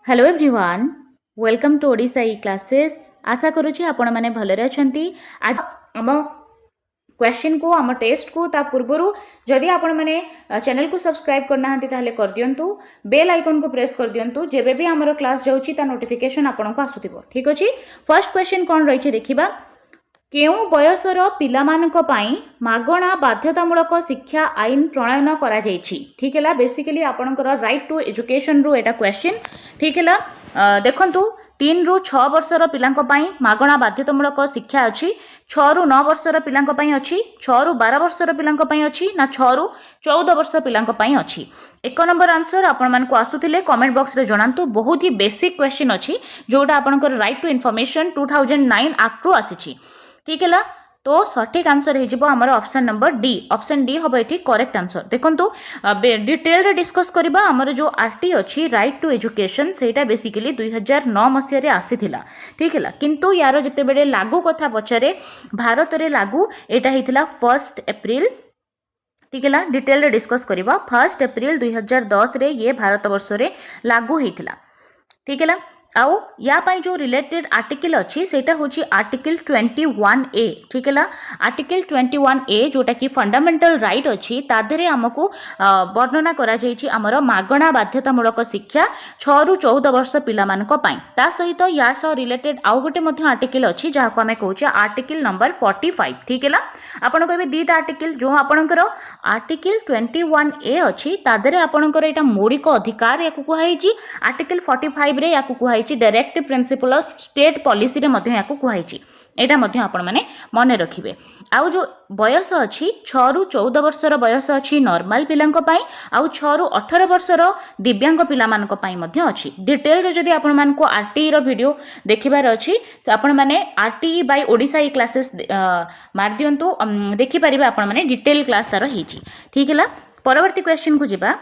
Hello everyone, welcome to Odisha E classes. आशा करुँची आपण मैंने भलरे अछंती। आज आम क्वेश्चन को आम टेस्ट को ता पूर्व जदि आपण मैंने चैनल को सब्सक्राइब करना ताहले कर दियंतु, बेल आइकन को प्रेस कर दियंतु, जेबे भी हमर क्लास जाउची ता नोटिफिकेशन आपण को आसुथिबो। ठीक अछि। फर्स्ट क्वेश्चन कोन रहिछि देखिबा। केउ बयसर पिलामानक पई मागणा बाध्यतामूलक शिक्षा आईन प्रणयन करा जायछि। ठीक है, बेसिकली आपणकर राइट टू एजुकेशन रु एटा क्वेश्चन। ठीक है, देखंतु 3 ରୁ 6 वर्षर पिलांक पई मागणा बाध्यतामूलक शिक्षा अछि। 6 ରୁ 9 वर्षर पिलांक पई अछि। 6 ରୁ 12 वर्षर पिलांक पई अछि ना 6 ରୁ 14 वर्ष पिलांक पई अछि। 1 नंबर आंसर आपण मान को आसुथिले कमेंट बॉक्स रे जणांतु। बहुत ही बेसिक क्वेश्चन अछि जोटा आपणकर राइट टू इन्फॉर्मेशन 2009 एक्ट रु आसीछि। ठीक है, तो सठिक आंसर हो आमर option number D. Option D हम ये करेक्ट आंसर। देखो डिटेल रे डिस्कस करबा आमर जो आरटी अच्छी राइट टू एजुकेशन सेटा बेसिकली 2009 मसीह आसीथिला। ठीक है, किंतु यार जिते बड़े लागू कथा पचारे भारत रे लागू एटा हिथिला 1 एप्रिल। ठीक है, डिटेल रे डिस्कस करबा 1 एप्रिल 2010 रे ये भारत वर्ष रे लागू होइथिला। ठीक है, आउ या पाई जो रिलेटेड आर्टिकल अच्छी सेटा होची आर्टिकल 21A। ठीक है, आर्टिकल 21A जोटा कि फंडामेंटल राइट अच्छी तादरे आमको वर्णना करा जायछि हमर मागणा बाध्यतामूलक शिक्षा 6 ରୁ 14 वर्ष पिला मानक पाई। ता सहित या सह रिलेटेड आउ गोटे मध्य आर्टिकल अच्छी जहाँ को आमे कहूचे आर्टिकल नंबर 45। ठीक है, आपण कहबे दीटा आर्टिकल जो आपणकर आर्टिकल 21A अच्छी तादरे आपणकर एटा मौलिक अधिकार याकु कुहाइछि। आर्टिकल 45 रे याकु कुहाइछि direct principle of state policy रे मध्य याकु कुहाइछि। एटा मध्य आपण माने मने रखिबे। आउ जो बयस अच्छी 6 ରୁ 14 वर्षर बयस अच्छी नॉर्मल पिलांक पाई, आउ 6 ରୁ 18 वर्षर दिव्यांग पिला मानक पाई मध्य अच्छी। डिटेल रे जदि आपण मान को आरटीई रो वीडियो देखिबार अच्छी आपण माने RTE bye Odisha E classes मार दियंतु, देखि परिबे आपण माने डिटेल क्लास तार हिची। ठीक है, परवर्ती क्वेश्चन को जिबा।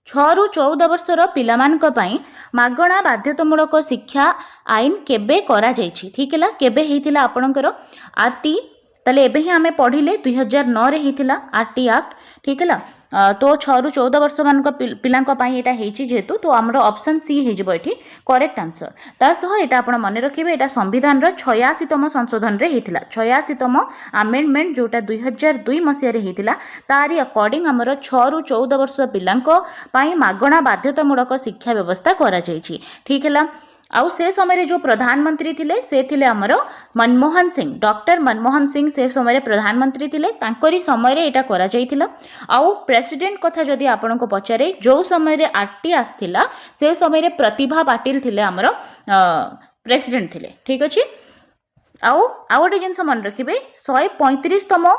6 ରୁ 14 वर्षर पिलामानक पई मागणा बाध्यतामूलक शिक्षा आईन केबे करा जायछि। ठीक है, केबे हेतिला आपणकर आरटी तले एबे ही हमें पढ़िले 2009 रे हेतिला आरटी एक्ट। ठीक है, तो 6 ରୁ 14 वर्ष मानक पिलांक पई एटा हेछि जेतु तो हमरो ऑप्शन सी हे जबो एठी करेक्ट आंसर। ता सह एटा आपण मने रखिबे एटा संविधान रो 86तम संशोधन रे हेतिला। 86तम अमेंडमेंट जोटा 2002 मसिया रे हेतिला। तारी अकॉर्डिंग हमरो 6 ରୁ 14 वर्ष पिलांक पई मागणा बाध्यतामूलक शिक्षा व्यवस्था करा जायछि। ठीक है, आउ से समय जो प्रधानमंत्री थिले से थिले हमर मनमोहन सिंह, डॉक्टर मनमोहन सिंह से समय प्रधानमंत्री थिले। तांकरी समय रे एटा करा जायतिला। आउ प्रेसिडेंट कथा जदि आपन को पचारे जो समय रे आरटी आस्थिला से समय रे प्रतिभा पाटिल थिले हमर प्रेसिडेंट थिले। ठीक अछि। आउ गोटे जिनस मन रखिबे 135तम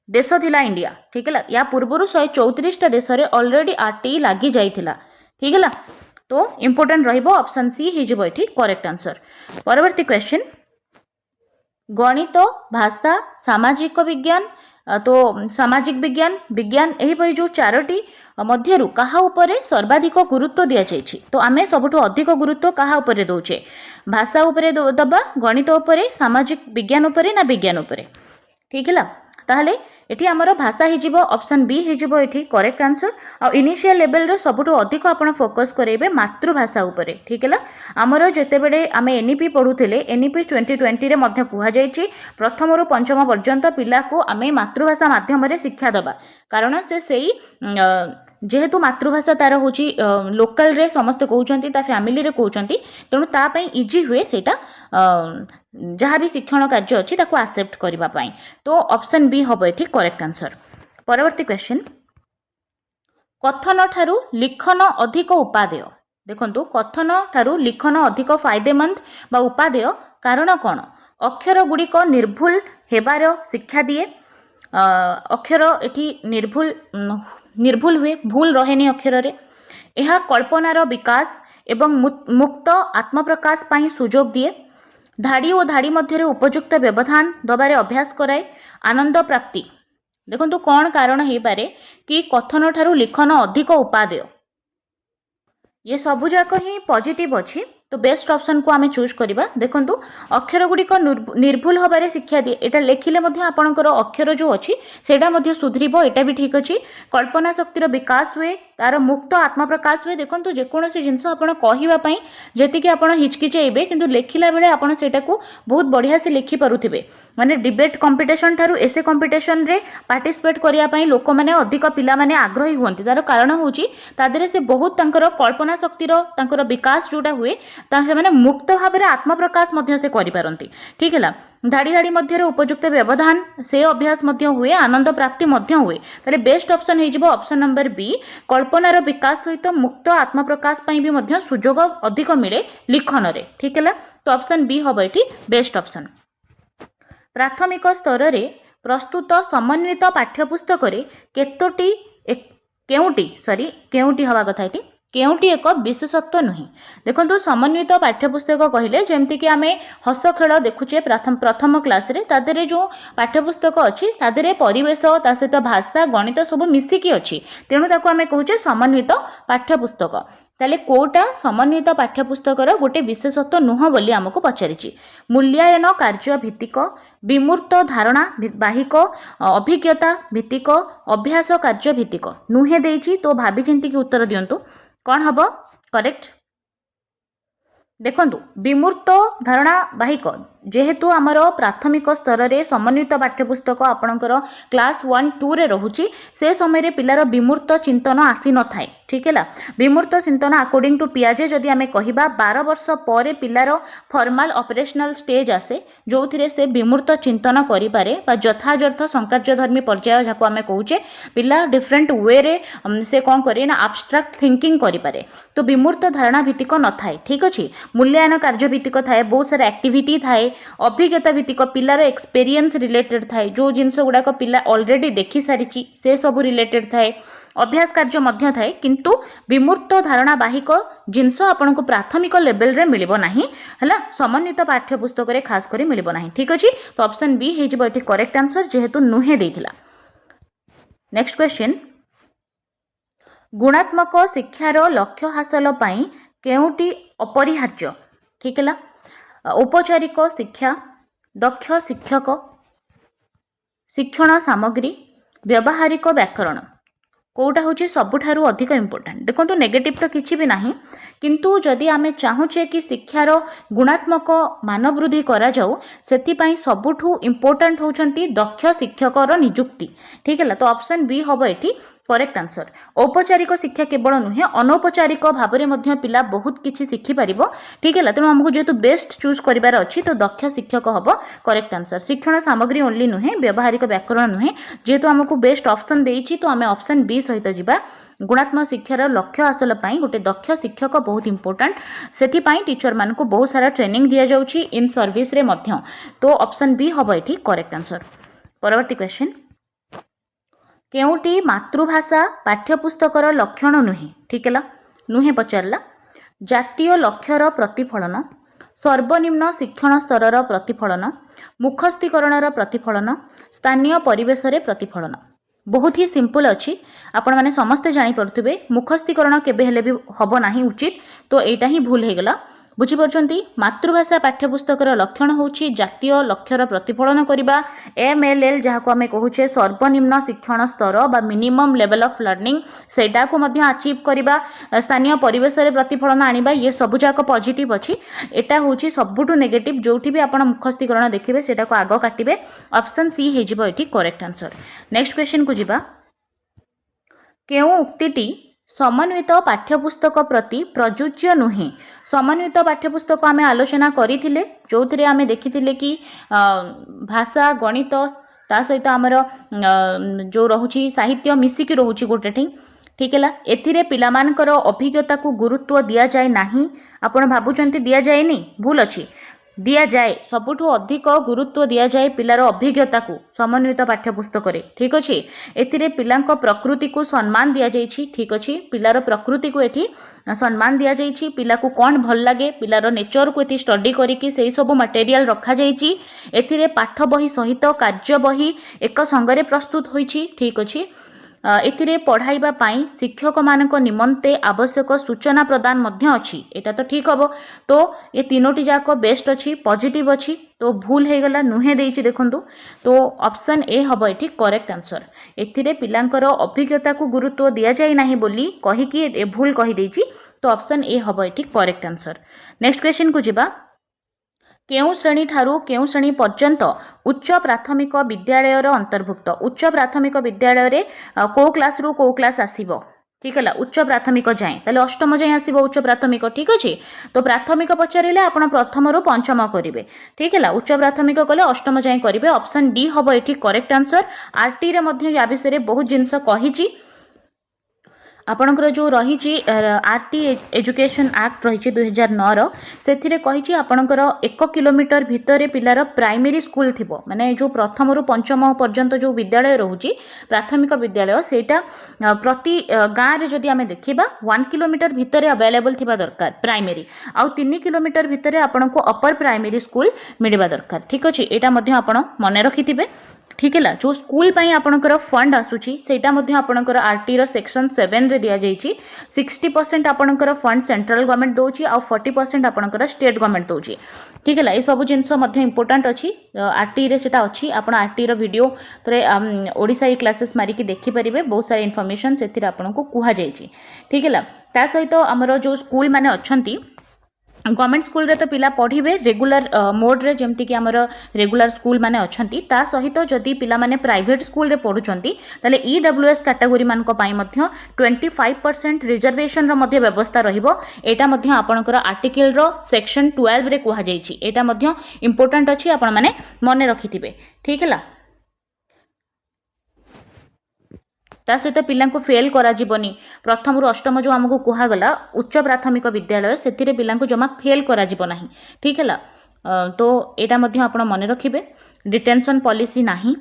देश थिला इंडिया। ठीक है, या पूर्वरु 134टा देश रे ऑलरेडी आरटी लागी जायतिला। ठीक है, तो इंपोर्टेंट रहिबो ऑप्शन सी ही जबो एठी करेक्ट आंसर। परवर्ती क्वेश्चन गणित, भाषा, सामाजिक विज्ञान, तो सामाजिक विज्ञान, विज्ञान एही पई जो चारोटी मध्यरु कहा उपरे सर्वाधिक गुरुत्व दिया जायछि। तो आमे सबठु अधिक गुरुत्व कहा उपरे दोचे? भाषा उपरे दबा, गणित उपरे, सामाजिक विज्ञान उपरे ना विज्ञान उपरे? ठीक है, ताहले एठी हमरो भाषा ही जीवो ऑप्शन बी ही जीवो एठी करेक्ट आंसर। आ इनिशियल लेवल रे सबठु अधिक आपण फोकस करेबे मातृभाषा उपरे। ठीक है, हमरो जेते बेडे आमे एनईपी पढुथिले एनईपी 2020 रे मध्य कुहा जायछि प्रथम रु पंचम पर्यंत पिला को आमे मातृभाषा माध्यम रे शिक्षा दबा। कारण से सेही जेहेतु मातृभाषा तार होची लोकल रे समस्त कहउचंती ता फैमिली रे कहउचंती, तेणु ता पई इजी हुए सेटा जहाँ भी शिक्षण कार्य अच्छी ताको एक्सेप्ट करबा पई। तो ऑप्शन बी हबो एठी करेक्ट आंसर। परवर्ती क्वेश्चन कथन ठारू लिखन अधिक उपादेय। देखंतु कथन ठारू लिखन अधिक फायदेमंद बा उपादेय कारण कोन? अक्षर गुड़िक निर्भुल हेबार शिक्षा दिए। अक्षर एठी निर्भुल हुए, भूल रहेनी अक्षर रे। यह कल्पनार विकास एवं मुक्त आत्मप्रकाश पाई सुजोग दिए। धाड़ी और धाड़ी मध्य उपयुक्त व्यवधान दबारे अभ्यास कराए। आनंद प्राप्ति। देखो कौन कारण हो पारे कि कथन ठारू लिखन अधिक उपादेय? ये सबुजाक ही पॉजिटिव अच्छी। तो बेस्ट ऑप्शन को आम चूज करवा। देखो अक्षर गुड़िक निर्भुल हबार शिक्षा दिए, यहाँ लिखिले आपणकर अक्षर जो अच्छी से सुधरब, यहाँ भी ठीक अच्छे। कल्पना शक्तिर विकास हुए, तार मुक्त आत्मप्रकाश हुए। देखो जेकोसी जिनस कहवाई जी आप हिचकिचाइबे कि लिखला बेले आपड़ से बहुत बढ़िया से लिखिपे। माने डिबेट कंपिटिशन ठारू एसे कंपिटिशन रे पार्टिसिपेट करने लोक मैंने अधिक पिला माने आग्रही हुअंती। तार कारण होची तादरे से बहुत तांकर कल्पना शक्तिर तांकर विकास जोटा हुए से माने मुक्त भाव में आत्मप्रकाश मध्य से करि पारंती। ठीक है, धाड़ी धाड़ी मध्य उपयुक्त व्यवधान से अभ्यास मध्य हुए, आनंद प्राप्ति मध्य हुए। ताले बेस्ट ऑप्शन हो ऑप्शन नंबर बी, कल्पनार विकास सहित मुक्त आत्मप्रकाश पई भी मध्य सुजोग अधिक मिले लिखन रे। ठीक है, तो ऑप्शन बी हम ये बेस्ट ऑप्शन। प्राथमिक स्तर रे प्रस्तुत समन्वित पाठ्यपुस्तक केतोटी केउटी हवा कथा ये केउटी एक विशेषत्व नुहे। देखो समन्वित पाठ्यपुस्तक कहले जमती कि आम हस खेल देखुचे प्रथम क्लास रे, तादरे जो पाठ्यपुस्तक अच्छी तादरे परिवेश ता सहित भाषा गणित सब मिसिकी अच्छी, तेणु ताको आम कहूचे समन्वित पाठ्यपुस्तक। ताले कोटा समन्वित पाठ्यपुस्तकर गोटे विशेषत्व नुह बोली आमको पचारिछि। मूल्यायन कार्य भित्तिक, विमूर्त धारणा बाहिक, अभिज्ञता भित्तिक, अभ्यास कार्य भित्तिक नुहे देछि। तो भाभी चिंती की उत्तर दियंतु कौन हबो करेक्ट। देखंतु विमूर्त धारणा बाहिक जेहेतु आमर प्राथमिक स्तर रे समन्वित पाठ्यपुस्तक आपणकर क्लास 1-2 रे रहुची, से समय रे पिलार विमूर्त चिंतन आसी न थाए। ठीक है, विमूर्त चिंतन अकॉर्डिंग टू पियाजे जदि आमे कहिबा 12 वर्ष पर पिलार फॉर्मल ऑपरेशनल स्टेज आसे जो थिरे से विमूर्त चिंतन करि पारे बा यथार्थ संकार्यधर्मी पर्याय जाको आमे कहूचे पिला डिफरेंट वे रे से कोन करे ना एब्स्ट्रैक्ट थिंकिंग करि पारे। तो विमूर्त धारणा भित्तिक न थाए। ठीक अछि, मूल्यांकन कार्य भित्तिक थाए, बहुत सारा एक्टिविटी थाए, अभिज्ञता भित्तिक पिलार एक्सपीरियंस रिलेटेड थाए, जो जिनस गुड़ाक पिला ऑलरेडी देखि सारिछि से सब रिलेटेड थाए, अभ्यास कार्य मध्य थाए। किंतु विमूर्त धारणा बाहिक जिनस आपन को प्राथमिक लेवल रे मिलिबो नाही, हला समन्वित पाठ्यपुस्तक रे खास करी मिलिबो नाही। ठीक अछि, तो ऑप्शन बी हे जबो एठी करेक्ट आंसर जेहेतु नुहे देथिला। नेक्स्ट क्वेश्चन, गुणात्मक शिक्षार लक्ष्य हासिल पई केउटी अपरिहार्य। ठीक है, औपचारिक शिक्षा, दक्ष शिक्षक, शिक्षण सामग्री, व्यावहारिक व्याकरण कोटा हूँ सबुठारु अधिक इम्पोर्टेंट। देखो नेगेटिव तो किसी भी नहीं, किंतु जदि आमे चाहूचे कि शिक्षार गुणात्मक मान वृद्धि करा जाऊ सेथिपाई सबुठु इम्पोर्टेंट होचंती दक्ष शिक्षकर नियुक्ति। ठीक है, तो ऑप्शन बी हम एठी करेक्ट आंसर। औपचारिक शिक्षा केवल नुहे अनौपचारिक भाव में पिला बहुत किछि शिखि पारिबो। ठीक है, तेणु आमको जेहेतु बेस्ट चूज करिवार अछि तो दक्ष शिक्षक हम करेक्ट आंसर। शिक्षण सामग्री ओनली नुहे, व्यवहारिक व्याकरण नुहे, जेहेतु आमको बेस्ट ऑप्शन देइछि तो आमे ऑप्शन बी सहित जिबा। गुणात्मक शिक्षार लक्ष्य हासिल पई गोटे दक्ष शिक्षक बहुत इंपोर्टेंट, सेथिपाई टीचर मान को बहुत सारा ट्रेनिंग दिया जाउछि इन सर्विस रे मध्य। तो ऑप्शन बी हम एठी करेक्ट आंसर। परवर्ती क्वेश्चन, केउटी मातृभाषा पाठ्यपुस्तकर लक्षण नुहे। ठीक है, नुहे पचारला। जातीय लक्ष्यर प्रतिफलन, सर्वनिम्न शिक्षण स्तर प्रतिफलन, मुखस्थीकरण प्रतिफलन, स्थानीय परिवेश रे प्रतिफलन। बहुत ही सिंपल अच्छी, आपण माने समस्ते जानी पड़ुथिबे मुखस्थीकरण केबे हेले भी हबो नाही उचित, तो एटा ही भूल हे गला। बुझी परछंती, मातृभाषा पाठ्यपुस्तकर लक्षण होची जातीय लक्ष्यर प्रतिफलन करिबा, MLL जहाको आमे कहूचे सर्वनिम्न शिक्षण स्तर बा मिनिमम लेवल ऑफ लर्निंग सेटा को मध्य अचीव करिबा, स्थानीय परिवेश रे प्रतिफलन आनिबा, ये सब जाक पॉजिटिव अछि। एटा होची सबुटु नेगेटिव, जोठी भी आपण मुखस्थीकरण देखिबे सेटा को आगो काटिबे। ऑप्शन सी हे जिवो एठी करेक्ट आंसर। नेक्स्ट क्वेश्चन को जिबा, केउ उक्तिटी समन्वित पाठ्यपुस्तक प्रति प्रयोज्य नुहे। समन्वित पाठ्यपुस्तक आमे आलोचना करिथिले, जो थिरे आमे देखिथिले कि भाषा गणित ता सहित आमर जो रहुची साहित्य मिसिकी रहुची गोटे ठी। ठीक है, एथिरे पिलामानकर अभिज्ञता को गुरुत्व दिया जाए नाही। आपण भाबुचंती दिया जाएनी, भूल अछि, दिया जाए। सबुठु अधिक गुरुत्व दिया जाए पिलार अभिज्ञता को समन्वित पाठ्यपुस्तक रे। ठीक अछि, एथिरे पिलांक प्रकृति को सम्मान दिया जाइछि। ठीक अछि, पिलार प्रकृति को एठी सम्मान दिया जाइछि, पिला को कौन भल लागे पिलार नेचर को एठी स्टडी करिकि सेही सब मटेरियल रखा जाइछि। एथिरे पाठ बही सहित कार्य बही एक संगरे प्रस्तुत होइछि। ठीक अछि, एथिरे पढ़ाइबा पाई शिक्षक मानक निमंते आवश्यक सूचना प्रदान मध्य अछि एटा तो ठीक हबो। तो ये तीनोटी जाक बेस्ट अछि पॉजिटिव अछि तो भूल हे गला नुहे देइछि देखंतु। तो ऑप्शन ए हबो एठी करेक्ट आंसर। एथिरे पिलांकर अभिज्ञता को गुरुत्व दिया जाय नाही बोली कहि कि ए भूल कहि देइछि तो ऑप्शन ए हबो एठी करेक्ट आंसर। नेक्स्ट क्वेश्चन को जिबा केउ श्रेणी ठारू केउ श्रेणी पर्यंत उच्च प्राथमिक विद्यालय अंतर्भुक्त उच्च प्राथमिक विद्यालय रे को क्लास रु को क्लास आसीबो ठीक है उच्च प्राथमिक जाए ताले अष्टम जाए आसीबो उच्च प्राथमिक ठीक अछि। तो प्राथमिक पचारिले आपण प्रथम रु पंचम करिवे ठीक है उच्च प्राथमिक कले अष्टम जाए करिवे ऑप्शन डी हबो एठी करेक्ट आंसर। आरटी रे मध्ये या विषय रे बहुत जिंस कहिछि आपणकर जो रही आरटी एजुकेशन एक्ट रही 2009 से कही आपणकर 1 किलोमीटर भितर पिलार प्राइमरी स्कूल थी माने जो प्रथम रु पंचम पर्यंत जो विद्यालय रोचे प्राथमिक विद्यालय सेटा प्रति गाँव में जदि आम देखा 1 किलोमीटर भितर अवेलेबल थिबा दरकार प्राइमरी आउ 3 किलोमीटर भितर आपको अपर प्राइमरी स्कूल मिलवा दरकार ठीक अच्छे यहाँ आपण मन रखिथिबे ठीक है जो स्कूल पाई आपणकर फंड आसूची सेटा मध्ये आपणकर आरटी रो सेक्शन 7 रे दिया जाइछि 60% आपणकर फंड सेंट्रल गवर्नमेंट दोची आ 40% आपणकर स्टेट गवर्नमेंट दोची ठीक है ये सब जिनस मध्ये इंपोर्टेंट अछि आरटी रे सेटा अछि आपण आरटी रो वीडियो तरे ओडिसा ई क्लासेस मारी की देखि परिबे बहुत सारा इन्फॉर्मेशन सेथिर आपनको कुहा जाइछि ठीक है ता सहित हमरो जो स्कूल माने अछंती गवर्नमेंट स्कूल रे तो पिला पढ़िबे रेगुलर मोड रे जेमति कि हमर रेगुलर स्कूल माने अछंती ता सहित जदि पिला माने प्राइवेट स्कूल रे पढुचंती ताले ईडब्ल्यूएस कैटेगरी मान को पाई मध्य 25% रिजर्वेशन रो मध्य व्यवस्था रहिबो एटा मध्य आपनकर आर्टिकल रो सेक्शन 12 रे कुहा जाइछि एटा मध्य इंपोर्टेंट अछि आपण माने मने रखिथिबे ठीक हैला। ता सहित पिला फेल करा जीवनी प्रथम रु अष्टम जो आमको कुहागला उच्च प्राथमिक विद्यालय से पिला जमा फेल करा जीव नाही ठीक है तो यहाँ आप मन रखिए डिटेंशन पॉलिसी नाही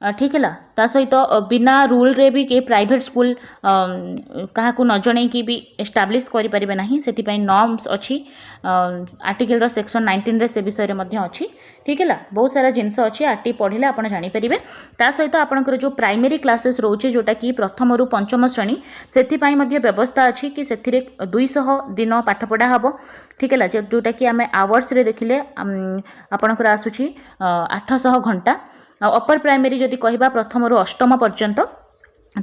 ठीक है ता सहित बिना रूल रे भी के प्राइवेट स्कूल क्या न जन कि भी एस्टाब्लीश करें ना से नॉर्म्स अच्छी आर्टिकल सेक्शन 19 रे से विषय में अच्छी ठीक है बहुत सारा जिनस अच्छी आरटी पढ़ले आप जानीपर ता सहित आपंकर जो प्राइमरी क्लासेस रोचे जोटा कि प्रथम रु पंचम श्रेणी से व्यवस्था अच्छी कि से 200 दिन पाठ पढ़ा हम ठीक है जोटा कि आम आवर्स रे देखिले आपंकर आसूची 800 घंटा अपर प्राइमरी जदि कहबा प्रथम रु अष्टम पर्यंत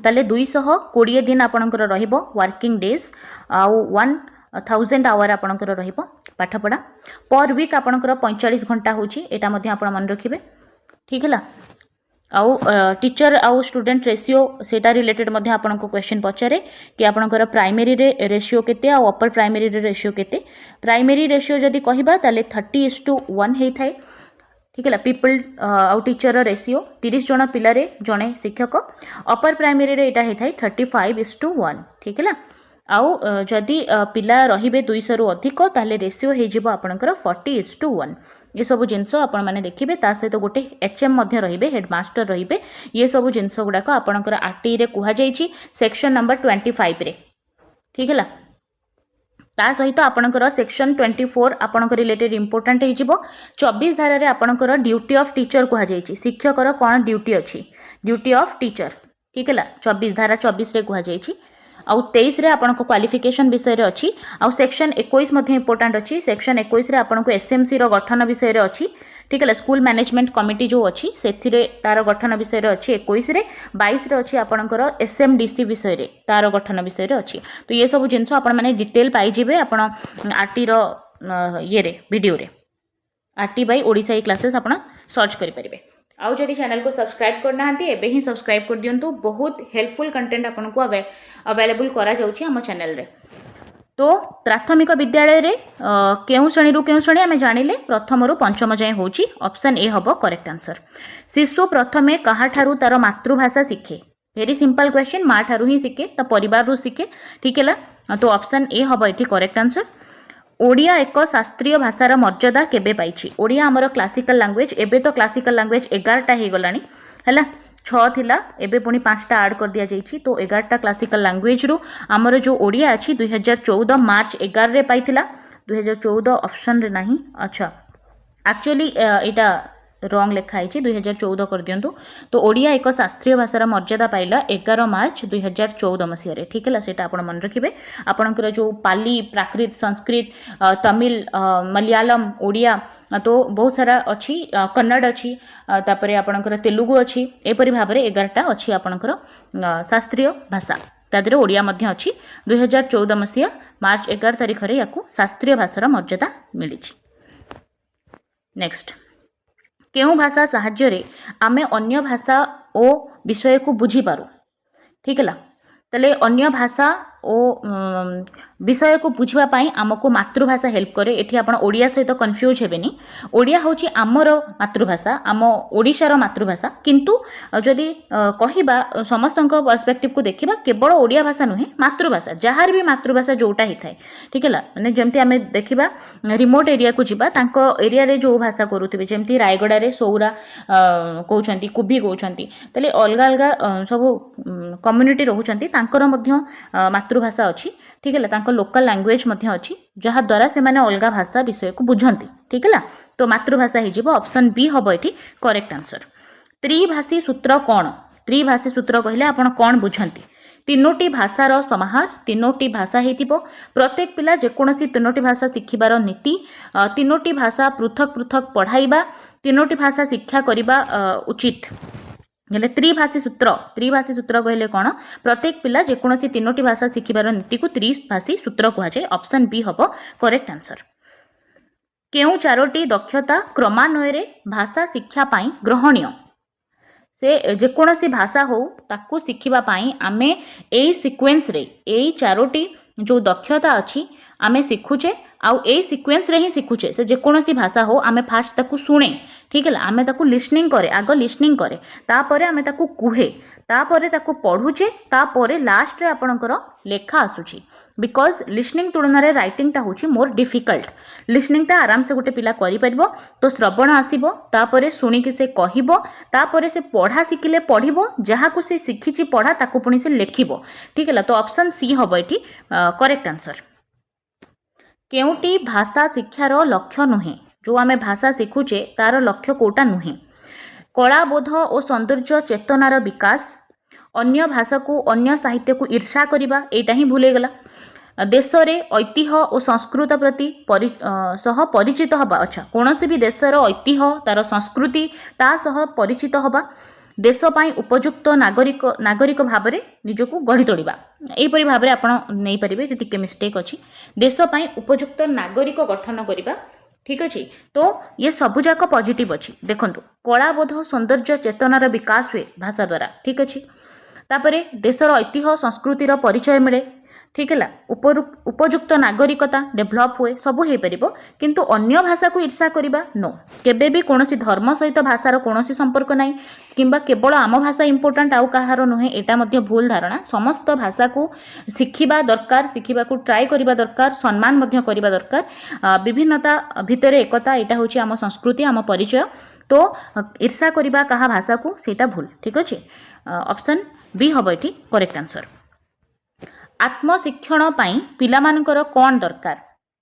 ताले 220 दिन आपणकर रहिबो वर्किंग डेज आउ 1000 आवर आपणकर रहिबो पाठपढ़ा पर वीक आपणकर 45 घंटा होची एटा मध्ये आपण मन रखिबे ठीक है आउ टीचर आउ स्टूडेंट रेशियो सेटा रिलेटेड मध्ये आपनको क्वेश्चन पचारे कि आपणकर प्राइमरी रे रेशियो केते आउ अपर प्राइमरी रे रेशियो केते प्राइमरी रेशियो जदि कहबा ताले 30:1 हेई थाए ठीक है पीपल आउ टीचर रेशियो 30 जन पिलारे जड़े शिक्षक अपर प्राइमरी रे एटा होता है 35:1 ठीक है आउ जदि पिला रहिबे 200 रु अधिक ताले रेशियो हो आपनकर 40:1 ये सब जिनस आपण माने देखिबे ता सहित गोटे एचएम मध्ये रहिबे हेडमास्टर रहिबे ये सब जिनस गुडाक आपनकर आरटी रे कुहा जाइछि सेक्शन नंबर 25 रे ठीक है ता सहित आपणकर सेक्शन 24 आपणकर रिलेटेड इंपोर्टेंट हो 24 धारा रे आपणकर ड्यूटी ऑफ टीचर कुहा जाइछि शिक्षकर कौन ड्यूटी अच्छी ड्यूटी ऑफ टीचर ठीक है 24 धारा 24 रे कुहा जाइछि आउ 23 रे आपणको क्वालिफिकेशन विषय रे अच्छी आउ सेक्शन 21 मध्ये इंपोर्टेंट अच्छी सेक्शन 21 रे आपणको एसएमसी रो गठन विषय रे अच्छी ठीक है स्कूल मैनेजमेंट कमिटी जो अच्छी से तार गठन विषय रे अच्छी 21 रे 22 रे अच्छी आपणकर एसएमडीसी विषय रे तार गठन विषय रे अच्छी तो ये सब जिनस आपण माने डिटेल पाई जिवे आपण आरटी रो ये रे वीडियो रे आरटी बाय ओडिसा ई क्लासेस आपण सर्च करि परिबे आउ जदि चैनल को सब्सक्राइब करना हांती एबे ही सब्सक्राइब कर दियंतु बहुत हेल्पफुल कंटेंट आपनको अवेलेबल करा जाउची हम चैनल रे। तो प्राथमिक विद्यालय रे केउ श्रेणी रु केउ श्रेणी आमे जानिले प्रथम रु पंचम जाय होची ऑप्शन ए हबो करेक्ट आंसर। शिशु प्रथमे कहा ठारू तार मातृभाषा शिखे वेरी सिंपल क्वेश्चन माँ ठारू ही शिखे तो परिवार रु शिखे ठीक है तो ऑप्शन ए हबो एठी करेक्ट आंसर। ओडिया एक शास्त्रीय भाषार मर्यादा केबे पाइछि ओडिया हमर क्लासिकल लैंग्वेज एबे तो क्लासिकल लैंग्वेज 11टा हे गलानी हैला 6 थिला एबे पुनी 5टा ऐड कर दिया जाइछि तो 11टा क्लासिकल लैंग्वेज रु हमर जो ओडिया अछि 2014 मार्च 11 रे पाइथिला 2014 ऑप्शन रे नाही अच्छा एक्चुअली एटा रॉन्ग लिखाई 2014 कर दिंतु। तो ओडिया एक शास्त्रीय भाषार मर्यादा पाइला 11 मार्च 2014 मसीह। ठीक है, सेटा आपण मन रखिबे। आपणकर जो पाली, प्राकृत, संस्कृत, तमिल, मलयालम, ओडिया तो बहुत सारा अच्छी, कन्नड़ अच्छी, तापर आपणकर तेलुगु अच्छी, एपरी भाव में 11टा अच्छी आपणकर शास्त्रीय भाषा। तादरे ओडिया मध्य अच्छी। 2014 मसीहा मार्च 11 तारिख रे याकू शास्त्रीय भाषार मर्यादा मिली। नेक्स्ट, केउ भाषा साहाय्य रे आमे अन्य भाषा ओ विषय को बुझी पारू। ठीक है, तले अन्य भाषा ओ विषय को बुझा आमको मातृभाषा हेल्प करे। एठी आपण ओडिया सहित कन्फ्यूज हेबेनी। ओडिया होची आमर मातृभाषा, आम ओडिशार मातृभाषा, किंतु जदि कहिबा समस्त पर्सपेक्टिव को देखिबा केवल ओडिया भाषा नुहे, मातृभाषा जहार भी मातृभाषा जोटा ही थाए। ठीक है, माने जेमती आमे देखिबा रिमोट एरिया को जिबा तांको एरिया रे जो भाषा करूथिबे, जेमती रायगड़ा रे सौरा कहउछंती, कुबी कहउछंती, तले अलगा अलगा सब कम्युनिटी रहउछंती, तांकर मध्य मातृभाषा अच्छी। ठीक है, तांको लोकल लैंग्वेज मध्य अच्छी, जहा द्वारा से माने अलगा भाषा विषय को बुझंती। ठीक है, तो मातृभाषा ही जीवो। ऑप्शन बी हबो एठी करेक्ट आंसर। त्रिभाषी सूत्र कौन? त्रिभाषी सूत्र कहले आपण कौन बुझंती? तीनोटी भाषार समाहार, तीनोटी भाषा हेतिबो, प्रत्येक पिला जेकोनसी तीनोटी भाषा शिखिबार नीति, तीनोटी भाषा पृथक पृथक पढ़ाइबा, तीनोटी भाषा शिक्षा करिबा उचित। हेले त्रिभाषी सूत्र कहले कौन? प्रत्येक पिला जेकोनसी तीनोटी भाषा शिखिबार नीति को त्रिभाषी सूत्र कहा जाए। ऑप्शन बी हबो करेक्ट आंसर। केउ चारोटी दक्षता क्रमान्वय रे भाषा शिक्षा पाई ग्रहणीय? से जेकोनसी भाषा हो ताकू शिखिबा पाई आमे एई सीक्वेंस रे एई चारोटी जो दक्षता अच्छी आमे शिखुचे, आउ ए सीक्वेंस रे ही शिखुचे। से जेकोनसी भाषा हो आमे फास्ट ताकू सुने। ठीक है, आमे ताकू लिसनिंग करे, आग लिसनिंग करे, तापरे आमे ताकू कुहे, तापरे ताकू पढ़ुचे, तापरे लास्ट रे आपणकर लेखा आसुची। बिकॉज लिसनिंग तुलना रे राइटिंग टा होची मोर डिफिकल्ट। लिसनिंग टा आराम से गोटे पिला करि परिबो, तो श्रवण आसीबो, तापरे सुनी कि से कहिबो, तापरे से पढ़ा शिखिले पढ़िबो, जहा को से शिखिची पढ़ा ताकू पुनी से लेखिबो। ठीक है, तो ऑप्शन सी हबो एठी करेक्ट आंसर। केउटी भाषा शिक्षार लक्ष्य नुहे? जो आमे भाषा शिखुचे तार लक्ष्य कोटा नुहे? कलाबोध और सौंदर्य चेतनार विकास, अन्य भाषा को अन्य साहित्य को ईर्षा करिबा, एटा ही भूले गला, देश रे ऐतिह्य और संस्कृत प्रति सह परिचित हबा। अच्छा, कोनोसी भी देशर ऐतिह्य तार संस्कृति ता सह परिचित हबा, देश पाई उपयुक्त नागरिक भाव में निजको गढ़ी तोड़िबा। एपरी भाव में आपण नहीं पारिबे, टिके मिस्टेक अच्छी। देश पाई उपयुक्त नागरिक गठन करिबा। ठीक अच्छे, तो ये सबुजाक पॉजिटिव अच्छी। देखंतु कलाबोध सौंदर्य चेतनार विकास हुए भाषा द्वारा। ठीक अच्छे, तापरे देशर ऐतिह्य संस्कृतिर परिचय मिले। ठीक है, उपयुक्त नागरिकता डेभलप हुए, सबू हो पार, किंतु अन्य भाषा को ईर्षा करवा नो। केबे भी कौन धर्म सहित भाषार कौन संपर्क ना, किंबा केवल आम भाषा इंपोर्टाट आउ कहार नुहे, एटा भूल धारणा। समस्त भाषा को शिखिबा दरकार, शिखिबा को ट्राई करबा दरकार, सम्मान करबा दरकार। विभिन्नता भितर एकता, एटा होची आम संस्कृति, आम परिचय। तो ईर्षा करबा कहा भाषा को, सेटा भूल। ठीक अच्छे, ऑप्शन बी हम ये करेक्ट आंसर। आत्मशिक्षण पाई पिलामानकर कौन दरकार?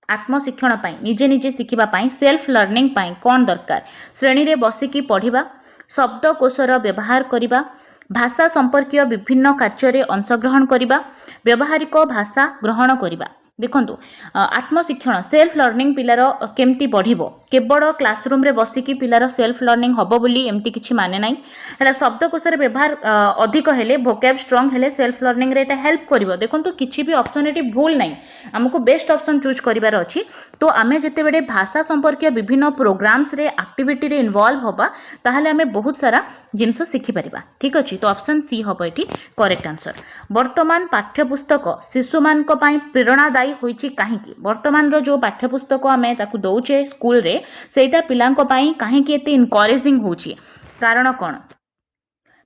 आत्मशिक्षण पाई निजे निजे शिखिबा पाई, सेल्फ लर्निंग पाई कौन दरकार? श्रेणी रे बसिकी पढ़िबा, शब्दकोशर व्यवहार करिबा, भाषा संपर्कीय विभिन्न कार्य अंशग्रहण करिबा, व्यवहारिक भाषा ग्रहण करिबा। देखंतु आत्मशिक्षण सेल्फ लर्निंग पिलार केमती बढ़िबो? केवल क्लासरूम रे बसिकी पिलार सेल्फ लर्निंग हबो बोली एमती किछि माने नाही। हला शब्दकोशर व्यवहार अधिक हेले, वोकैब स्ट्रांग हेले सेल्फ लर्निंग रे एटा हेल्प करिवो। देखंतु किछि भी ऑप्शन एटी भूल नाही, हमको बेस्ट ऑप्शन चूज करिवार अछि। तो आमे जते बेडे भाषा संपर्कीय विभिन्न प्रोग्राम्स रे एक्टिविटी रे इन्वॉल्व होबा, ताहले आमे बहुत सारा जिनस शिखि परिबा। ठीक अछि, तो ऑप्शन सी हबो एटी करेक्ट आंसर। वर्तमान पाठ्यपुस्तक शिशु मानक पई प्रेरणादायी होईछि काहेकि? वर्तमान रो जो पाठ्यपुस्तक आमे ताकू दउचे स्कूल रे, सेटा पिलांक पई काहेकि एते इनकरेजिंग होउछि? कारण कोन?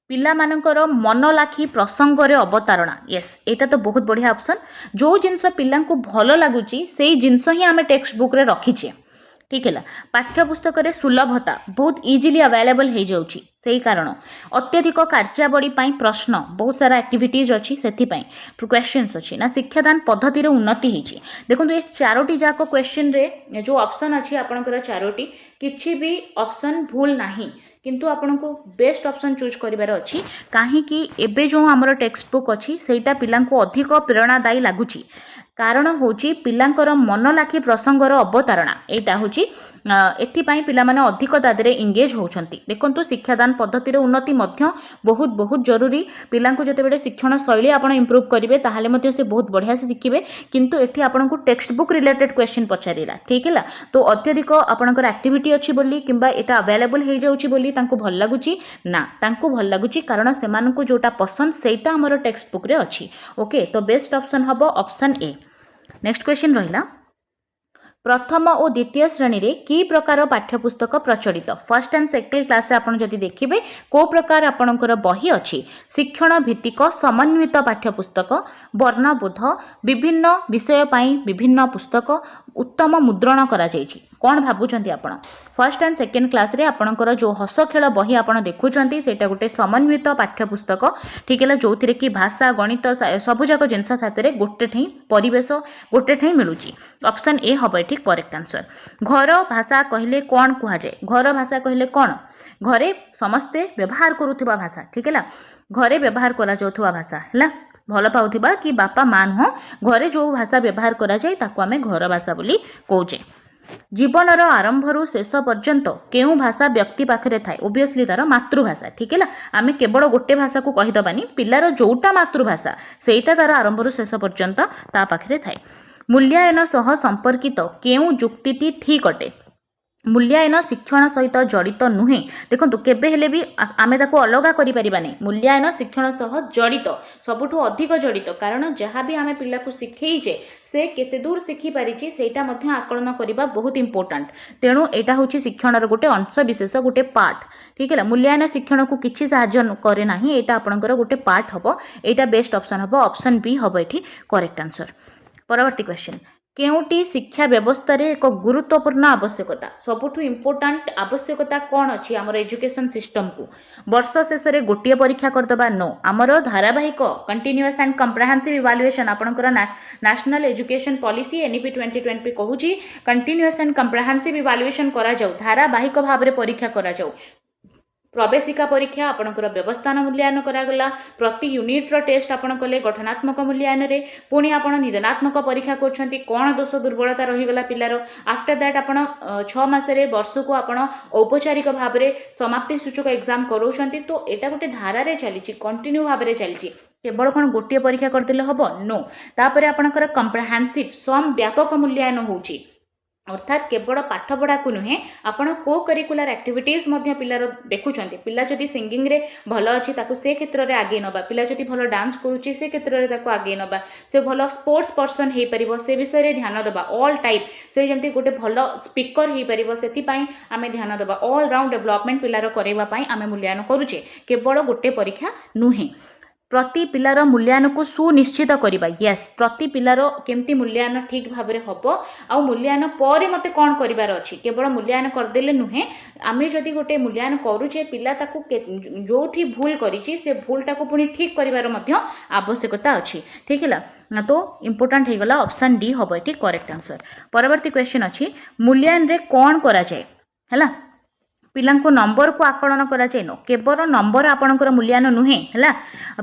पिला मानकर मन लाखी प्रसंग रे अवतारणा। यस, एटा तो बहुत बढ़िया ऑप्शन। जो जिनस पिलांकू भलो लागुची सेही जिनस ही आमे टेक्स्ट बुक रे रखिछे। ठीक है पाठ्यपुस्तक सुलभता बहुत इजिली अवेलेबल हो जाऊँगी से कारण अत्यधिक कार्यावली प्रश्न बहुत सारा एक्टिविटीज अच्छी से क्वेश्चंस अच्छी ना शिक्षादान पद्धति उन्नति होती देखो ये चारोटी जाक क्वेश्चन रे जो ऑप्शन अच्छी आपंकर चारोटी किसी भी ऑप्शन भूल नहीं किंतु आपन को बेस्ट ऑप्शन चूज करिवार अच्छी कहीं एबे जो हमर टेक्स्ट बुक अच्छी सेटा पिलां को अधिक प्रेरणादायी लगुच कारण होची पिलांकर मन लाखी प्रसंगर अवतारणा एटा होची एथिपाई पिला माने अधिक तादरे इंगेज होउछंती देखंतु शिक्षादान पद्धति उन्नति मध्य बहुत बहुत जरूरी पिलां को जते बेले शिक्षण शैली आपण इंप्रूव करिवे ताहाले मध्य से बहुत बढ़िया से शिखिबे किंतु एठी आपण को टेक्स्ट बुक रिलेटेड क्वेश्चन पचारिला ठीक है तो अत्यधिक आपणकर एक्टिविटी अच्छी बोली किंबा एटा अवेलेबल हो जाउची बोली तांको भल लागुची ना तांको भल लागुची कारण सेमान को जोटा पसंद सेटा हमर टेक्स्ट बुक रे अच्छी ओके तो बेस्ट ऑप्शन हबो ऑप्शन ए नेक्स्ट क्वेश्चन रहिला प्रथम और द्वितीय श्रेणी रे की प्रकार पाठ्यपुस्तक प्रचलित फर्स्ट एंड सेकेंड क्लास आपन जदि देखिबे को प्रकार आपनकर बही अछि शिक्षण भित्तिक समन्वित पाठ्यपुस्तक वर्णबोध विभिन्न विषय पई विभिन्न पुस्तक उत्तम मुद्रण करा जायछि कौन भावुंट आपण फर्स्ट एंड सेकेंड क्लास रे आपणकर जो हस खेल बही आप देखुं सेटा गोटे समन्वित पाठ्यपुस्तक ठीक है जो थी कि भाषा गणित सबुजाक जिनस साथी गोटे ठाई परिवेश गोटे ठाई मिलूँ ऑप्शन ए हम ये करेक्ट आंसर घर भाषा कहले कौन कहुए घर भाषा कहले कौन घरे समस्ते व्यवहार करुवा भाषा ठीक है घरे व्यवहार करा जाउथुवा भाषा है भल पाउथिबा कि बापा मां नुह घरे जो भाषा व्यवहार करा जाए ताको आमे घर भाषा बोली कहूचे जीवनर आरंभरू शेष पर्यंत केउ भाषा व्यक्ति पाखरे थाए ओबियसली तार मातृभाषा ठीक है आमे केवल गोटे भाषा को कहीदबानी पिलार जोटा मातृभाषा सेटा तार आरंभरू शेष पर्यंत ता पाखरे थाए मूल्यायन सह संपर्कित केउ जुक्तिटी ठीक अटे मूल्यायन शिक्षण सहित जड़ित नुहे देखो केबे हेले भी आमे ताको अलग करि परिबा नै मूल्यायन शिक्षण सह जड़ित सबुठु अधिक जड़ित कारण जहाँ भी आमे पिला को शिखेइचे से केते दूर शिखि पारिछि सेटा मध्य आकलन करिबा बहुत इंपोर्टेंट तेणु एटा होछि शिक्षणर गोटे अंश विशेष गोटे पार्ट ठीक है मूल्यायन शिक्षण को किछि सहाय्य करे नाही एटा आपनकर गोटे पार्ट हबो एटा बेस्ट ऑप्शन हबो ऑप्शन बी हबो एठी करेक्ट आंसर परवर्ती क्वेश्चन केउटी शिक्षा व्यवस्था रे एक गुरुत्वपूर्ण आवश्यकता सबुठु इंपोर्टेंट आवश्यकता कौन अच्छी आमर एजुकेशन सिस्टम को वर्ष शेष में गोटे परीक्षा करदबा नो आमर धारावाहिक कंटिन्यूअस एंड कम्प्रेहेंसिव इवैल्यूएशन आपनकर नेशनल एजुकेशन पॉलिसी एनईपी 2020 कहूची कंटिन्यूअस एंड कम्प्रेहेंसिव इवैल्यूएशन करा जाऊ धारावाहिक भाव में परीक्षा करा जाऊ प्रवेशिका परीक्षा आपणकर व्यवस्थान मूल्यांकन करागला प्रति यूनिट्र टेस्ट आपण कले गठनात्मक मूल्यांकन रे पुणी आपण निदानात्मक परीक्षा करछंती कोन दोष दुर्बलता रहीगला पिलार आफ्टर दैट आपण 6 मास रे वर्ष को आपण औपचारिक भाव में समाप्ति सूचक एग्जाम कराउछंती तो एटा गोटे धारा रे चलीची कंटिन्यू भाव में चलीची केवल कौन गोटे परीक्षा करदेले हबो नो तापर आपणकर कम्प्रेहेंसिव सम व्यापक मूल्यांकन होउची अर्थात केवल पाठ पढ़ा को नुहे आपण को करिकुलर एक्टिविटीज मध्य पिलार देखुछंती पिला जदि सिंगिंग रे भल अछि ताको से क्षेत्र रे आगे नबा पिला जदि भल डांस करूची से क्षेत्र रे ताको आगे नबा से भल स्पोर्ट्स पर्सन हे परिबो से विषय रे ध्यान देबा ऑल टाइप से जेमति गोटे भल स्पीकर हे परिबो सेति पई आमे ध्यान देबा ऑल राउंड डेवलपमेंट पिलार करेबा पई आमे मूल्यांकन करूचे केवल गोटे परीक्षा नुहे प्रति पिलार मूल्यांकन को सुनिश्चित करवा यस प्रति पिलार केमती मूल्यांकन ठीक भाव में हम आ मूल्यांकन पर मते कौन करार अच्छी केवल मूल्यांकन करदेले नुहे आमे जदि गोटे मूल्यांकन करूचे पिला ताकू जो भूल करिछि से भूलटा को पुणी ठीक करार मध्य आवश्यकता अच्छी ठीक है तो इंपोर्टेंट हो गला ऑप्शन डी हम ये करेक्ट आंसर परवर्ती क्वेश्चन अच्छी मूल्यांकन रे कौन करा जाए है पिलांको नंबर को आकलन करा जाए न केवल नंबर आपणकर मूल्यांकन नुहे है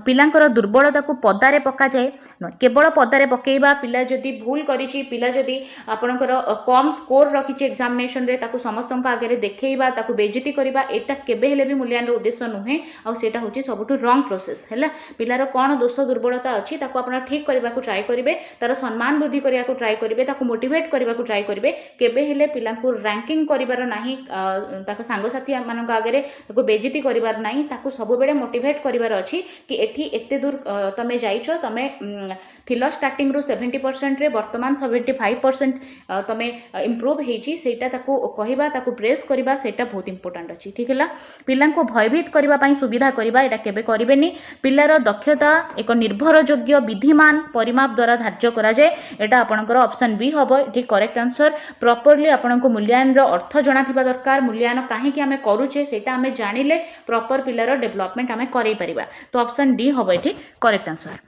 पिलांकर दुर्बलता को पदारे पका जाए न केवल पदारे पकेबा पिला जदि भूल करिछि पिला जदि आपणकर कम स्कोर रखिछि एग्जामिनेशन रे ताको समस्तक आगे देखैबा ताको बेइज्जती करबा एटा केबे हेले भी मूल्यांकन उद्देश्य नुहे आ सेटा होछि सबुठु रॉन्ग प्रोसेस है पिलार कौन दोष दुर्बलता अच्छी ताको आपण ठीक करबा को ट्राई करिवे तार सम्मान वृद्धि करिया को ट्राई करिवे ताको मोटिवेट करबा को ट्राई करिवे केबे हेले पिला को रैंकिंग करिवार नाही ताको सांगसाथी मान आगे बेइज्जती करार ना ताकू सब बेले मोटिवेट करार अच्छी कि एठी एते दूर तमे जाइछ तमे थिल स्टार्टिंग रु 70% रे वर्तमान 75% तुम इम्प्रूव होती सेटा कहवा प्रेस करवा सेटा बहुत इंपोर्टेंट अच्छी ठीक है। पिला को भयभीत करने सुविधा करवा यहाँ केवे करेनि पिलार दक्षता एक निर्भरयोग्य विधिमान परिमाप द्वारा धार्य कराए यहाँ आपंकर ऑप्शन बी हम ये करेक्ट आंसर प्रॉपर्ली आपको मूल्यांकन अर्थ जाना दरकार मूल्यांकन कहीं आम करुचे से आम जानिले प्रॉपर पिलार डेवलपमेंट आम कर तो ऑप्शन डी हम ये करेक्ट आंसर।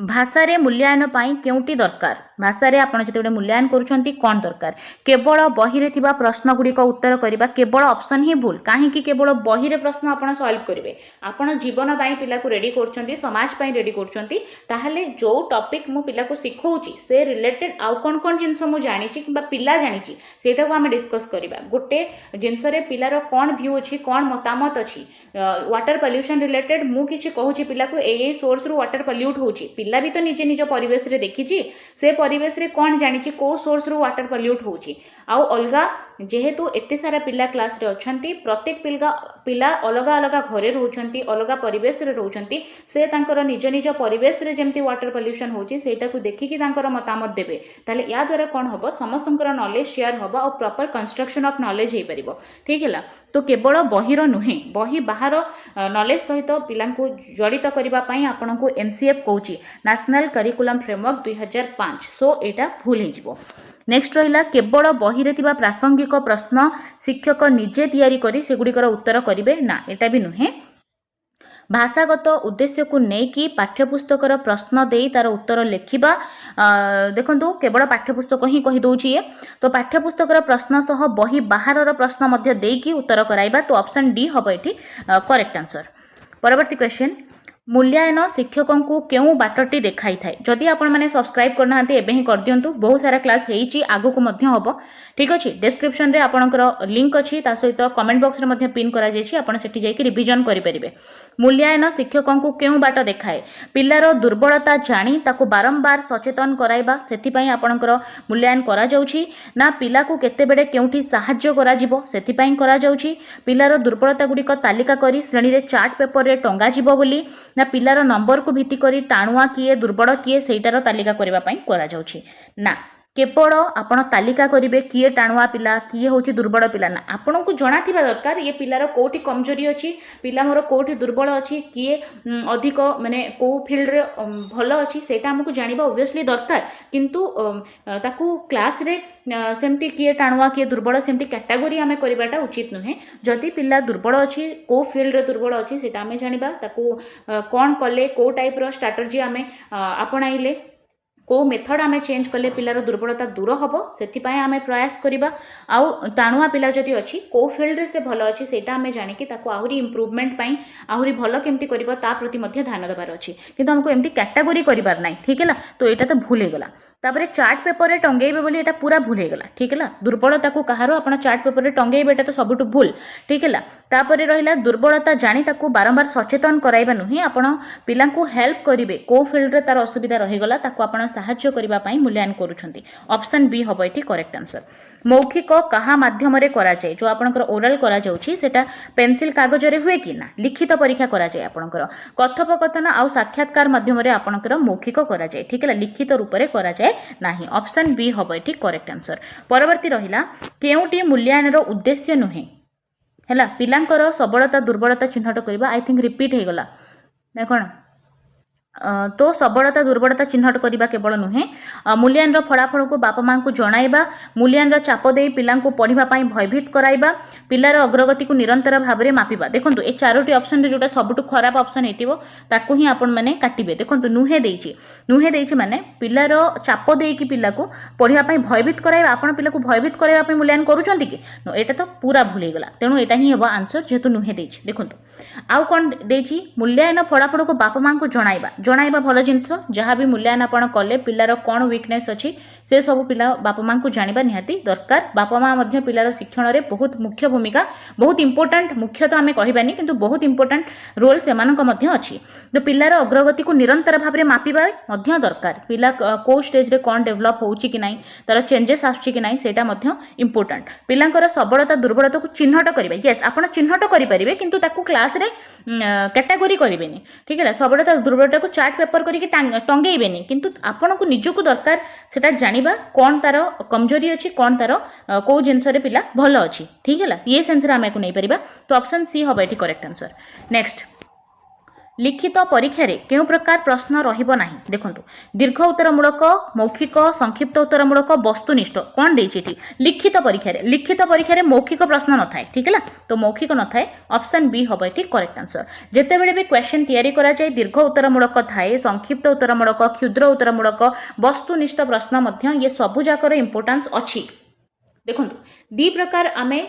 भाषा रे मूल्यांकन पाई केउटी दरकार भाषा रे आपण जते मूल्यांकन करूछंती कोन दरकार केवल बही रे थिबा प्रश्न गुडी को उत्तर करबा केवल ऑप्शन ही भूल काहे कि केवल बही रे प्रश्न आपण सॉल्व करिवे आपण जीवन पाई पिला को रेडी करछंती समाज पाई रेडी करछंती ताहाले जो टॉपिक मु पिला को सिखौची से रिलेटेड आउ कोन कोन जिंस मु जानिची किबा पिला जानिची सेटा को हम डिस्कस करबा गोटे जिंस रे पिलार कोन व्यू अछि कोन मतामत अछि वाटर पॉल्यूशन रिलेटेड मु किछि कहूची पिला को ए सोर्स रु वाटर पॉल्यूट होची पिला भी तो निजे निज परिवेश रे देखिची से परिवेश रे कौन जानिची को सोर्स रु वाटर पॉल्यूट होची आउ अलगा जेहेतु एते सारा पिला क्लास रे अछंती प्रत्येक पिला अलगा अलगा घरे रहउछंती अलगा परिवेश रे रहउछंती से तांकर निज निज परिवेश रे जेमती वाटर पॉल्यूशन होची सेटा को देखि कि तांकर मतामत देबे ताले या द्वारा कोन होबो समस्तंकर नॉलेज शेयर होबो और प्रॉपर कंस्ट्रक्शन ऑफ नॉलेज हे परिबो ठीक है। तो केवल बहिर नुहे बही बाहर नॉलेज सहित पिला जड़ित करने आपको एनसीएफ कौच नेशनल करिकुलम फ्रेमवर्क 2005 सो यहाँ भूल हो। नेक्स्ट रहा केवल बही रे थिबा प्रासंगिक प्रश्न शिक्षक निजे तैयारी करी सेगुड़िकर उत्तर करेंगे ना यहाँ भी नुहे भाषागत उद्देश्य को लेकिन पाठ्यपुस्तकर प्रश्न दे तार उत्तर लिखा देखो केवल पाठ्यपुस्तक ही कहीदे ये तो पाठ्यपुस्तकर प्रश्न सह बही बाहर प्रश्न देकी उत्तर कराइबा तो ऑप्शन डी हम ये करेक्ट आंसर। परवर्ती क्वेश्चन मूल्यांकन शिक्षकों को क्यों बाटटी देखाई थाए जदि आपण मैंने सब्सक्राइब करना एबे ही कर दियंतु बहुत सारा क्लास होईची आगु को मध्य हबो ठीक अच्छे डिस्क्रिप्शन रे आपणकर लिंक अच्छी सहित कमेंट बॉक्स रे पिन करा जायछि आपण सेठी जाई कि रिवीजन करि परिबे। मूल्यांकन शिक्षकों को क्यों बाट देखाए पिलार दुर्बलता जानी ताको बारंबार सचेतन कराइबा सेथि पई आपणकर मूल्यांकन करा जाउछि ना पिला को केते बेडे केउठी सहाय्य करा जिवो सेथि पई करा जाउछि पिलार दुर्बलता गुडी को तालिका करी श्रेणी रे चार्ट पेपर रे टंगा जिवो बोली ना पिलार नंबर को भित्ति करी टाणुआ किए दुर्बल किए सेटार तालिका करबा पई करा जाउछि ना केवल आपण तालिका करेंगे किए टाणुआ पिला किए हूँ दुर्बल पिला ना आपन को जना थिबा दरकार ये पिलार कोठी कमजोरी अच्छी पिला मोर कोठी दुर्बल अच्छी किए अधिक माने को फील्ड रे भल अच्छी सेटा हमको जानिबा ऑब्वियसली दरकार किंतु ताकू क्लास रे सेमती किए टाणुआ किए दुर्बल सेमती कैटेगोरी आमे करबाटा उचित नुहे जदि पिला दुर्बल अच्छी को फील्ड रे दुर्बल अच्छी सेटा आमे जानिबा ताकू कोन कले को टाइप रो स्ट्रेटजी आमे आपणाइले को मेथड आमे चेंज कले पिलार दुर्बलता दूर हम से आम प्रयास करवा आउ टाणुआ पिला जदि अच्छी को फील्ड रे से भल अच्छी सेटा आमे जानिकी ताको आहुरी इम्प्रूवमेंट पाई आहुरी भल केमती करबा ता प्रति मध्ये ध्यान देबार अच्छी किंतु हमको एमती कैटेगोरी करिबार नै ठीक है तो यहाँ तो भूल हो गला तापर चार्ट पेपर रे टंगेबे बोली एटा पूरा भूल हो गला ठीक है दुर्बलता को कहारो आपण चार्ट पेपर रे टंगेबे एटा तो सबुठ भूल ठीक है तापर रहिला दुर्बलता जानी ताको बारंबार सचेतन कराइबा नुहे आपण पिला को हेल्प करिवे को फील्ड रे तार असुविधा रहिगला ताको आपण सहाय्य करिबा पई मूल्यांकन करूछंती ऑप्शन बी हबो एठी करेक्ट आंसर। मौखिक कहा माध्यम रे करा जाय जो आपनकर ओरल करा जाउची सेटा पेंसिल कागज रे हुए कि ना लिखित परीक्षा करा जाय आपनकर कथोपकथन आ साक्षात्कार माध्यम रे आपनकर मौखिक करा जाय ठीक है लिखित रूप रे करा जाय नाही ऑप्शन बी हबो एठी करेक्ट आंसर। परवर्ती रहिला केउटी मूल्यांकन रो उद्देश्य नुहे हैला पिलांकर सबलता दुर्बलता चिन्हट करबा आई थिंक रिपीट हे गला ना कोन तो सबलता दुर्बलता चिन्हट करबा केवल नुहे मूल्यांकन फलाफल को बापा मां को जणाइबा मूल्यांकन चाप दे पिला को पढ़िबा पई भयभीत कराइबा पिलार अग्रगति को निरंतर भाव में मापिबा देखंतु ए चारोटी ऑप्शन रे जोटा सबटु खराब ऑप्शन हेतिबो ताकू ही आपण माने काटिबे देखंतु नुहे देइछि माने पिलार चाप दे कि पिला को पढ़िबा पई भयभीत कराइबा आपण पिला को भयभीत कराइबा पई मूल्यांकन करूचंती कि एटा तो पूरा भूल हे गला तेनु एटा ही हेबो आंसर जेतु नुहे देइछि देखंतु आउ कोन देइछि मूल्यांकन फलाफल को बापा मां को जणाइबा भल जिनस जहाँ भी मूल्यांकन आपण कले पिलार कौन वीकनेस अच्छी से सब पिला बापा मां को जानिबा निहाती दरकार बापा मां मध्य पिलार शिक्षण रे बहुत मुख्य भूमिका बहुत इंपोर्टेंट मुख्य तो आमे कहिबानी किंतु बहुत इंपोर्टेंट रोल सेमानक मध्य अछि तो पिलार अग्रगति को निरंतर भाव में मापिबा मध्य दरकार पिला को स्टेज रे कौन डेवलप होउची कि नाही तार चेंजेस आछी कि नाही सेटा मध्य इंपोर्टेंट पिलांकर सबलता दुर्बलता को चिन्हट करिबा यस आपण चिन्हट करि परिबे किंतु ताकू क्लास रे कैटेगोरी करिबेनी ठीक है सबलता दुर्बलता को चार्ट पेपर करके टंगेबेनी किंतु आपन को निजको दरकार सेटा जानिबा कौन तार कमजोरी अच्छी कौन तार कौ जिनस पिला भल अच्छी ठीक है ये सेन्स आम को नहीं पारिबा तो ऑप्शन सी हम ये करेक्ट आंसर। नेक्स्ट लिखित परीक्षा रे केउ प्रकार प्रश्न रहिबो नाही देखंतु दीर्घ उत्तरमूलक मौखिक संक्षिप्त उत्तरमूलक वस्तुनिष्ठ कौन देछि लिखित परीक्षा रे मौखिक प्रश्न न थाए ठीक है तो मौखिक न थाए ऑप्शन बी हम ये करेक्ट आंसर। जेते बेले भी क्वेश्चन तैयारी करा जाय दीर्घ उत्तरमूलक थाए संक्षिप्त उत्तरमूलक क्षुद्र उत्तरमूलक वस्तुनिष्ठ प्रश्न मध्य ये सबु जाकर इंपोर्टेंस अछि। देखो दी प्रकार आमे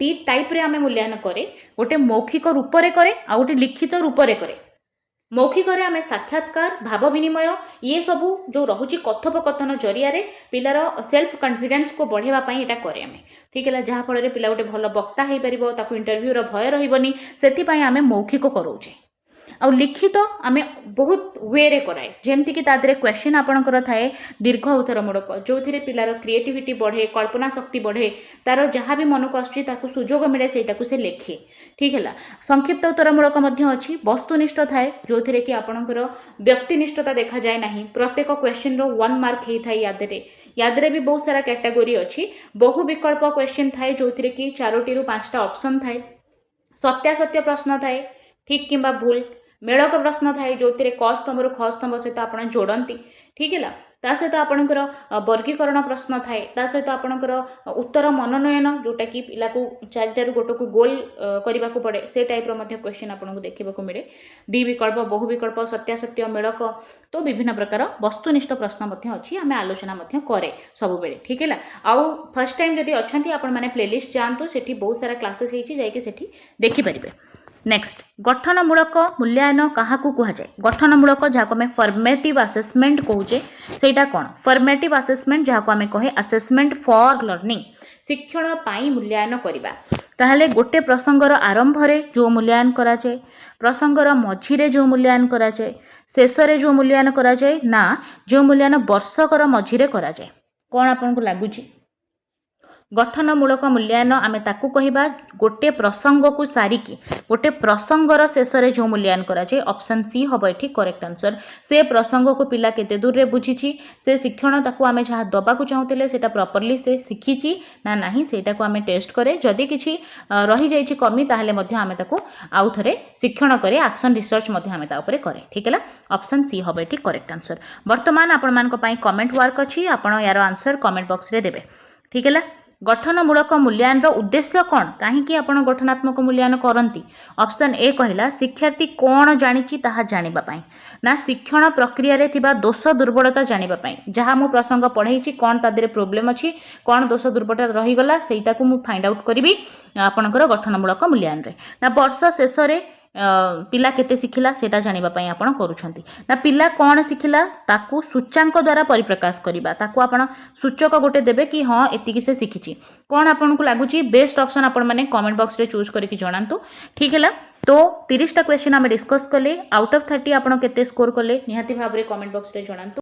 दी टाइप रे आमे मूल्यांकन करे गोटे मौखिक रूप रे करे आ गोटे लिखित रूप रे करे। मौखिक रे आमे साक्षात्कार भाव विनिमय ये सबू जो रहुची कथोपकथन जरिया रे पिलार सेल्फ कॉन्फिडेंस को बढ़ेवा पई एटा करे आमे ठीक है जहाँ फल पिला गोटे भल वक्ता हो पार ताकू इंटरव्यू रो भय रहिबनी सेति पई आमे मौखिक करोचे। आ लिखित आमे बहुत वे रे कराए जेमती कि तादरे क्वेश्चन आपणकर थाए दीर्घ उत्तरमूलक जो थिरे पिलार क्रिएटिविटी बढ़े कल्पना शक्ति बढ़े तार जहाँ भी मन को आसुची ताकू सुजोग मिले सेटाकू से लेखे ठीक है। संक्षिप्त उत्तरमूलक मध्य अच्छी वस्तुनिष्ठ थाए जो थिरे कि आपणकर व्यक्तिनिष्ठता देखा जाए नहीं प्रत्येक क्वेश्चन रो 1 मार्क ही थाए यादरे भी बहुत सारा कैटेगोरी अच्छी बहु विकल्प क्वेश्चन थाए जो थिरे कि 4टी ରୁ 5टा ऑप्शन थाए सत्यासत्य प्रश्न थाए ठीक किंबा भूल मेड़क प्रश्न थाए जो क स्तंभ ख स्तंभ सहित आप जोड़ती ठीक है ता सहित आपणकर वर्गीकरण प्रश्न थाए ता सहित आपणकर उत्तर मनोनयन जोटा कि पिला को 4टारू गोटे को गोल करने को पड़े से टाइप क्वेश्चन आपको देखा मिले डी विकल्प बहु विकल्प सत्यासत्य मेड़क तो विभिन्न प्रकार वस्तुनिष्ठ प्रश्न अच्छी आम आलोचना करे सब बेले ठीक है। आउ फर्स्ट टाइम जदि अच्छा आपण मैंने प्लेलिस्ट जातु से बहुत सारा क्लासेस होती देखिपारे। नेक्स्ट गठनमूलक मूल्यांकन क्या कहुए गठनमूलक जहाँ आम फॉर्मेटिव असेसमेंट कहुचे सेटा कौन फॉर्मेटिव असेसमेंट जहाँ आम कहे असेसमेंट फॉर लर्निंग शिक्षण पाई मूल्यांकन करवा ताहले गोटे प्रसंगर आरंभ रे जो मूल्यांकन कराए प्रसंगर मझिरे जो मूल्यांकन कराए शेष रे जो मूल्यांकन कराए ना जो मूल्यांकन वर्षकर मझिरे कराए कौन आपको लगुच गठनमूलक मूल्यांकन आमे ताकू कहिबा गोटे प्रसंग को सारिकी गोटे प्रसंगर शेष रे जो मूल्यांकन कराए ऑप्शन सी हम ये करेक्ट आंसर। से प्रसंग को पिला केते दूर रे बुझीची से शिक्षण ताकू आमे जहाँ दबा को चाहूले सेटा प्रॉपर्ली से शिखीची ना नहीं सेटा को आमे टेस्ट करे जदि किछि रही जाइछि कमी ताहले मध्य आमे ताकू आउ थरे शिक्षण करे एक्शन रिसर्च मध्य आमे ता ऊपर करे ठीक है ऑप्शन सी हम ये करेक्ट आंसर। वर्तमान आपण मानको पई कमेंट वर्क अछि आपण यार आंसर कमेंट बॉक्स रे देबे ठीक है। गठनमूलक मूल्यांकन उद्देश्य कौन कहीं आप गठनात्मक मूल्यांकन करती ऑप्शन ए कहला शिक्षार्थी कौन जानी ताहा जानिबा पाई ना शिक्षण प्रक्रिया रे थिबा दोष दुर्बलता जानिबा पाई जहाँ मु प्रसंग पढ़ाई कौन तादरे प्रोब्लेम अच्छी कौन दोष दुर्बलता रहीगला सेटा को मु फाइंड आउट करी आपणकर गठनमूलक मूल्यांकन रे ना वर्ष शेष रे पिला केते शिखिला सेटा जानिबा पई आपण करूछंती ना पिला कौन शिखिला ताकू सूचांक द्वारा परिप्रकाश करिबा ताकू आपण सूचक गोटे देबे कि हां एतिकी से शिखिची कौन आपन को लागुची बेस्ट ऑप्शन आपण माने कमेंट बॉक्स रे चूज करके जणांतु ठीक है। तो 30टा क्वेश्चन आमे डिस्कस कले आउट ऑफ 30 आपण केते स्कोर कले निहाती भाबरे कमेंट बॉक्स रे जणांतु।